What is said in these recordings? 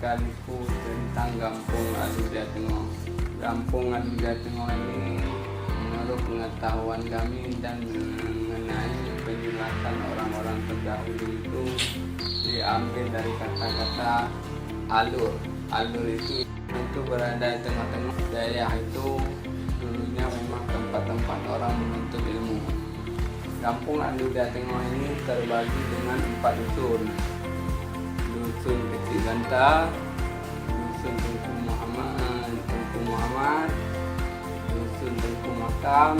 sekaligus tentang Kampung Aludia Tengah. Kampung Aludia Tengah ini menurut pengetahuan kami dan mengenai penjelasan orang-orang terdahulu itu diambil dari kata-kata alur. Alur itu berada di tengah-tengah daerah itu. Dulunya memang tempat-tempat orang menuntut ilmu. Kampung Aludia Tengah ini terbagi dengan 4 dusun. Dusun Kecil Ganta, Dusun Tengku Muhammad, Dusun Tengku Makam,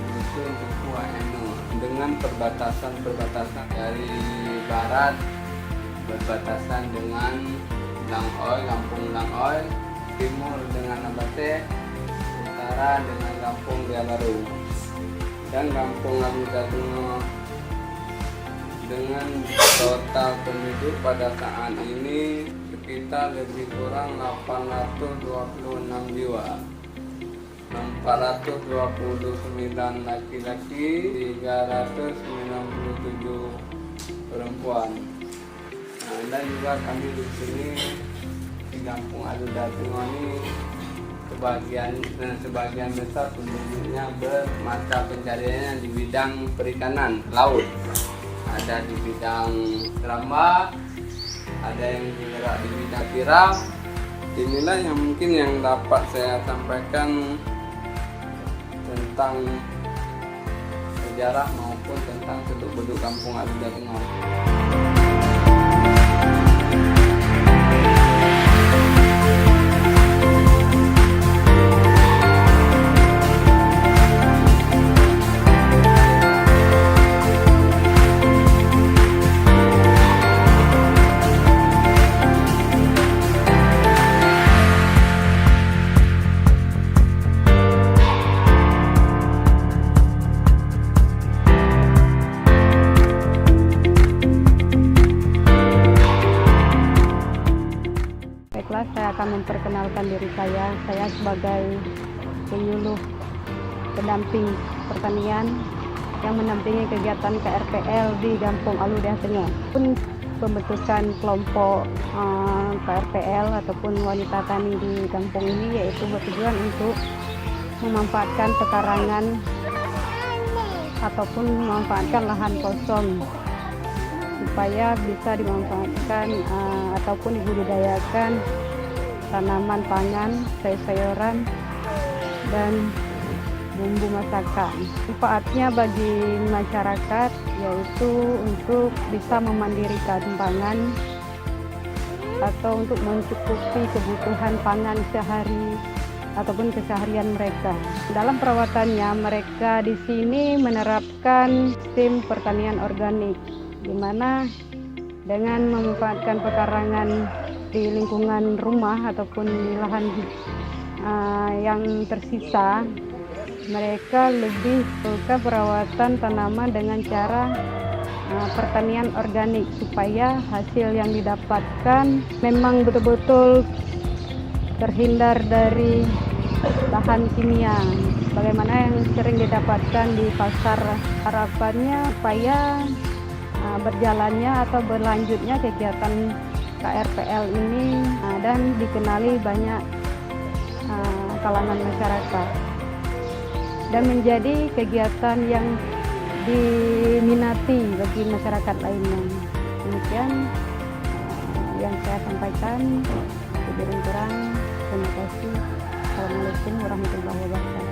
Dusun Tengku Anu, dengan perbatasan dari barat berbatasan dengan Langoy, Kampung Langoy, timur dengan Nabate, utara dengan Kampung Ria Baru. Dan Kampung Aludia Tengah dengan total penduduk pada saat ini sekitar lebih kurang 826 jiwa, 429 laki-laki, 397 perempuan. Nah, dan juga kami di sini di Kampung Aludia Tengah ini sebagian besar penduduknya bermata pencariannya di bidang perikanan laut. Ada di bidang keramba, ada yang bergerak di bidang kirap. Inilah yang mungkin yang dapat saya sampaikan tentang sejarah maupun tentang penduduk Kampung Aludia Tengah. Baiklah, saya akan memperkenalkan diri saya. Saya sebagai penyuluh pendamping pertanian yang mendampingi kegiatan KRPL di Kampung Aludia Tengah. Pembentukan kelompok KRPL ataupun wanita tani di kampung ini yaitu bertujuan untuk memanfaatkan pekarangan ataupun memanfaatkan lahan kosong supaya bisa dimanfaatkan ataupun dibudidayakan tanaman pangan, sayur-sayuran, dan bumbu masakan. Manfaatnya bagi masyarakat yaitu untuk bisa memandirikan pangan atau untuk mencukupi kebutuhan pangan sehari ataupun keseharian mereka. Dalam perawatannya mereka di sini menerapkan sistem pertanian organik, di mana dengan memanfaatkan pekarangan di lingkungan rumah ataupun di lahan yang tersisa, mereka lebih suka perawatan tanaman dengan cara pertanian organik supaya hasil yang didapatkan memang betul-betul terhindar dari bahan kimia bagaimana yang sering didapatkan di pasar. Harapannya supaya berjalannya atau berlanjutnya kegiatan KRPL ini dan dikenali banyak kalangan masyarakat dan menjadi kegiatan yang diminati bagi masyarakat lainnya. Demikian yang saya sampaikan. Kurang terima kasih. Assalamualaikum warahmatullahi wabarakatuh.